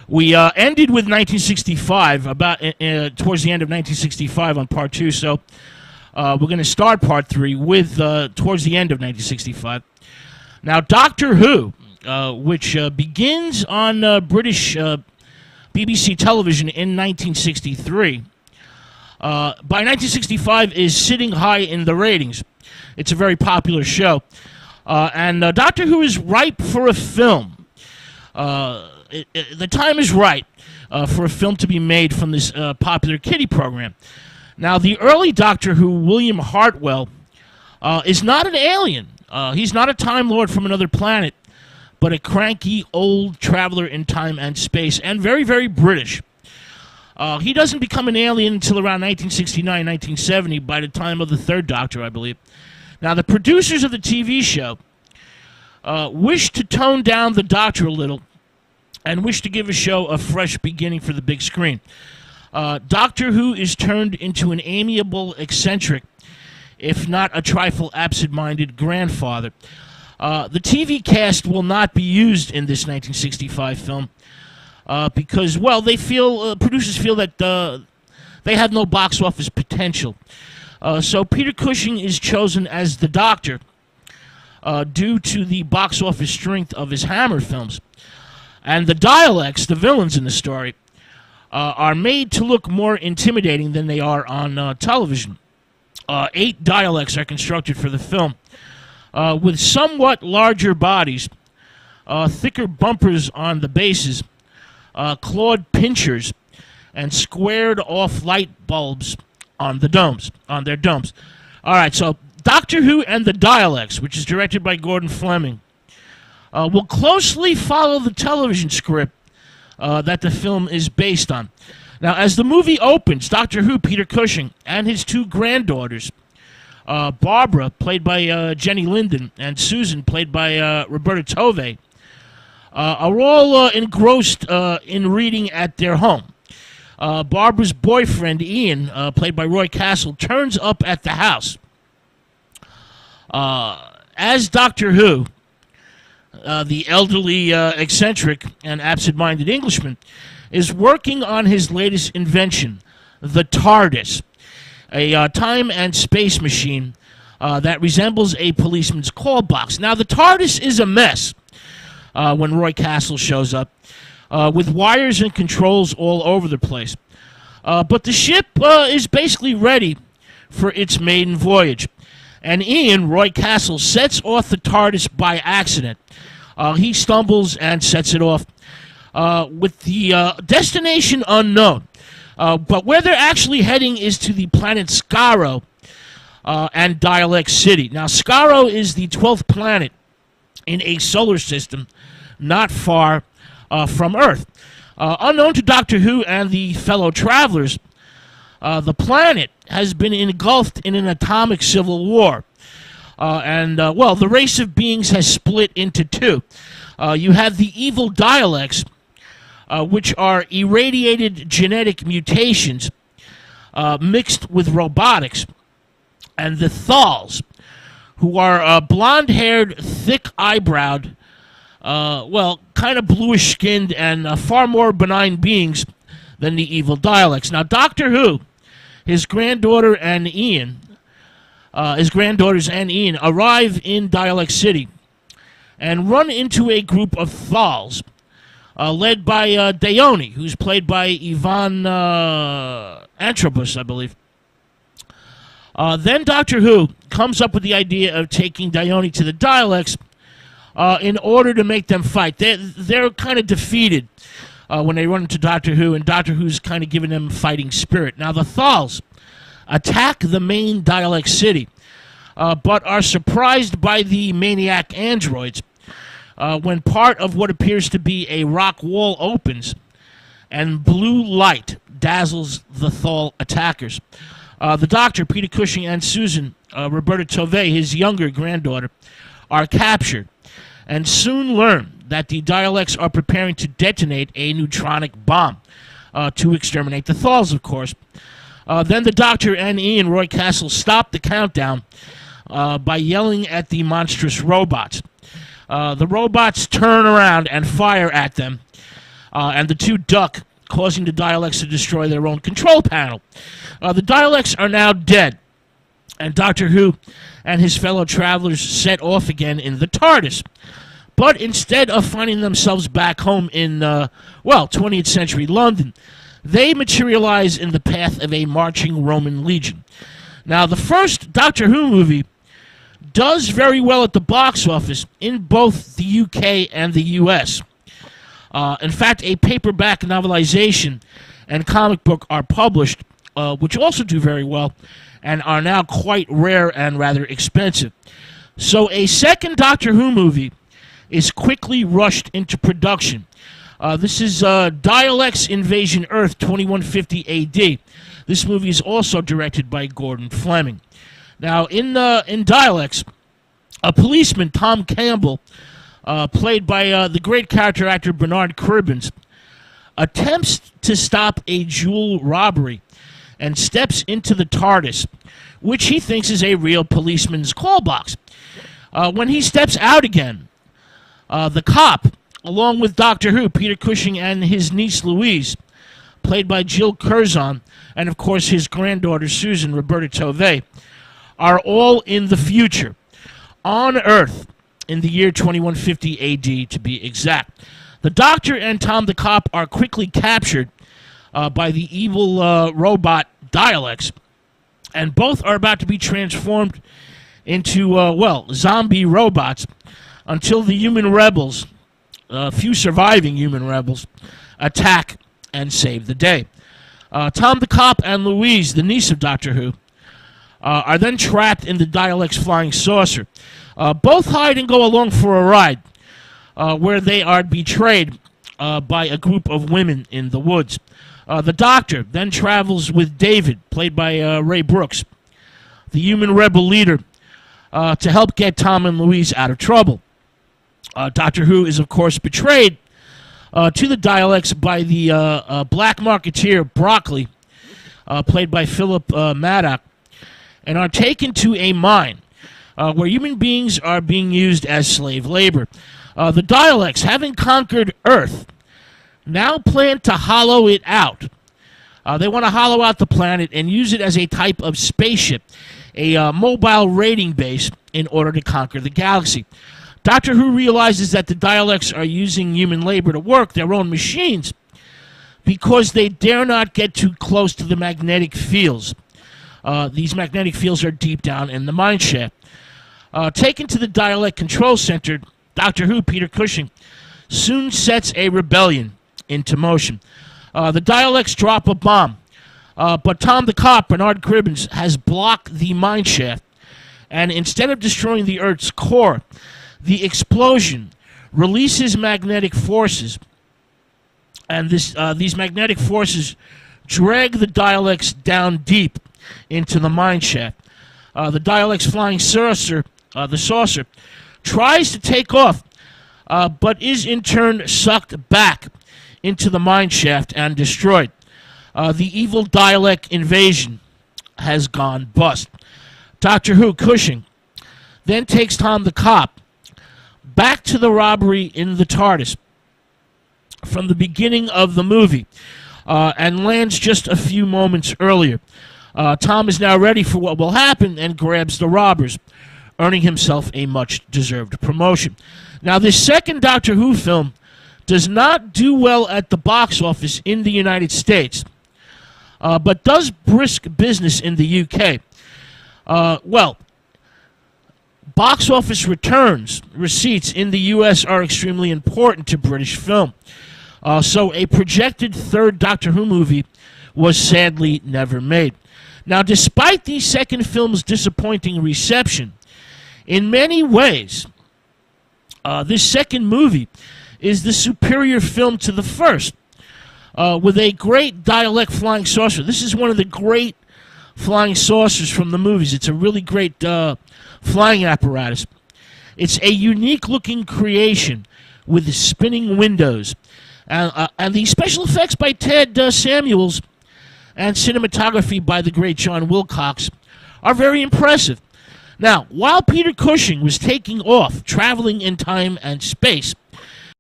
We ended with 1965, about towards the end of 1965 on part 2, so we're going to start part 3 with towards the end of 1965. Now, Doctor Who, which begins on British BBC television in 1963, by 1965 is sitting high in the ratings. It's a very popular show. And Doctor Who is ripe for a film. The time is right for a film to be made from this popular kiddie program. Now, the early Doctor Who, William Hartwell, is not an alien. He's not a Time Lord from another planet, but a cranky old traveler in time and space, and very, very British. He doesn't become an alien until around 1969, 1970, by the time of the third Doctor, I believe. Now, the producers of the TV show wished to tone down the Doctor a little and wished to give a show a fresh beginning for the big screen. Doctor Who is turned into an amiable eccentric, if not a trifle absent-minded grandfather. The TV cast will not be used in this 1965 film because, well, producers feel that they have no box office potential. So Peter Cushing is chosen as the Doctor due to the box office strength of his Hammer films. And the Daleks, the villains in the story, are made to look more intimidating than they are on television. 8 Daleks are constructed for the film, with somewhat larger bodies, thicker bumpers on the bases, clawed pinchers, and squared-off light bulbs on their domes. All right, so Doctor Who and the Daleks, which is directed by Gordon Fleming, will closely follow the television script that the film is based on. Now, as the movie opens, Doctor Who, Peter Cushing, and his 2 granddaughters, Barbara, played by Jenny Linden, and Susan, played by Roberta Tovey, are all engrossed in reading at their home. Barbara's boyfriend, Ian, played by Roy Castle, turns up at the house. As Doctor Who, the elderly, eccentric, and absent-minded Englishman is working on his latest invention, the TARDIS, a time and space machine that resembles a policeman's call box. Now, the TARDIS is a mess when Roy Castle shows up, with wires and controls all over the place. But the ship is basically ready for its maiden voyage. And Ian, Roy Castle, sets off the TARDIS by accident. He stumbles and sets it off with the destination unknown. But where they're actually heading is to the planet Skaro and Dalek City. Now, Skaro is the 12th planet in a solar system not far from Earth. Unknown to Doctor Who and the fellow travelers, the planet has been engulfed in an atomic civil war. Well, the race of beings has split into 2. You have the evil Daleks, which are irradiated genetic mutations mixed with robotics, and the Thals, who are blonde-haired, thick-eyebrowed, well, kind of bluish-skinned, and far more benign beings than the evil Daleks. Now, Doctor Who, his granddaughter and Ian, his granddaughters and Ian arrive in Dalek City and run into a group of Thals, led by Daoni, who's played by Ivan Antrobus, I believe. Then Doctor Who comes up with the idea of taking Daoni to the Daleks in order to make them fight. They're kind of defeated when they run into Doctor Who, and Doctor Who's kind of giving them fighting spirit. Now, the Thals attack the main Dalek city, but are surprised by the maniac androids when part of what appears to be a rock wall opens and blue light dazzles the Thal attackers. The Doctor, Peter Cushing, and Susan, Roberta Tovey, his younger granddaughter, are captured and soon learn that the Daleks are preparing to detonate a neutronic bomb to exterminate the Thals, of course. Then the Doctor and Ian, Roy Castle, stop the countdown by yelling at the monstrous robots. The robots turn around and fire at them, and the two duck, causing the Daleks to destroy their own control panel. The Daleks are now dead, and Doctor Who and his fellow travelers set off again in the TARDIS. But instead of finding themselves back home in, 20th century London, they materialize in the path of a marching Roman legion. Now, the first Doctor Who movie does very well at the box office in both the UK and the US. In fact, a paperback novelization and comic book are published, which also do very well and are now quite rare and rather expensive. So a second Doctor Who movie is quickly rushed into production. This is Daleks Invasion Earth 2150 AD. This movie is also directed by Gordon Fleming. Now, in Daleks, a policeman, Tom Campbell, played by the great character actor Bernard Cribbins, attempts to stop a jewel robbery and steps into the TARDIS, which he thinks is a real policeman's call box. When he steps out again, the cop, along with Doctor Who, Peter Cushing, and his niece Louise, played by Jill Curzon, and of course his granddaughter Susan, Roberta Tovey, are all in the future, on Earth, in the year 2150 AD to be exact. The Doctor and Tom the Cop are quickly captured by the evil robot Daleks, and both are about to be transformed into, zombie robots until the human rebels, few surviving human rebels, attack and save the day. Tom the Cop and Louise, the niece of Doctor Who, are then trapped in the Daleks' flying saucer. Both hide and go along for a ride, where they are betrayed by a group of women in the woods. The Doctor then travels with David, played by Ray Brooks, the human rebel leader, to help get Tom and Louise out of trouble. Doctor Who is, of course, betrayed to the Daleks by the black marketeer Broccoli, played by Philip Maddock, and are taken to a mine where human beings are being used as slave labor. The Daleks, having conquered Earth, now plan to hollow it out. They want to hollow out the planet and use it as a type of spaceship, a mobile raiding base, in order to conquer the galaxy. Doctor Who realizes that the Daleks are using human labor to work their own machines because they dare not get too close to the magnetic fields. These magnetic fields are deep down in the mine shaft. Taken to the Dalek control center, Doctor Who, Peter Cushing, soon sets a rebellion into motion. The Daleks drop a bomb, but Tom the Cop, Bernard Cribbins, has blocked the mine shaft, and instead of destroying the Earth's core, the explosion releases magnetic forces, and these magnetic forces drag the Daleks down deep into the mine shaft. The Daleks' flying saucer, the saucer, tries to take off, but is in turn sucked back into the mine shaft and destroyed. The evil Dalek invasion has gone bust. Doctor Who, Cushing, then takes Tom the Cop back to the robbery in the TARDIS from the beginning of the movie, and lands just a few moments earlier. Tom is now ready for what will happen and grabs the robbers, earning himself a much-deserved promotion. Now, this second Doctor Who film does not do well at the box office in the United States, but does brisk business in the UK. Box office receipts in the U.S. are extremely important to British film. So a projected third Doctor Who movie was sadly never made. Now, despite the second film's disappointing reception, in many ways, this second movie is the superior film to the first, with a great Dalek flying saucer. This is one of the great flying saucers from the movies. It's a really great flying apparatus. It's a unique-looking creation with spinning windows. And the special effects by Ted Samuels and cinematography by the great John Wilcox are very impressive. Now, while Peter Cushing was taking off, traveling in time and space,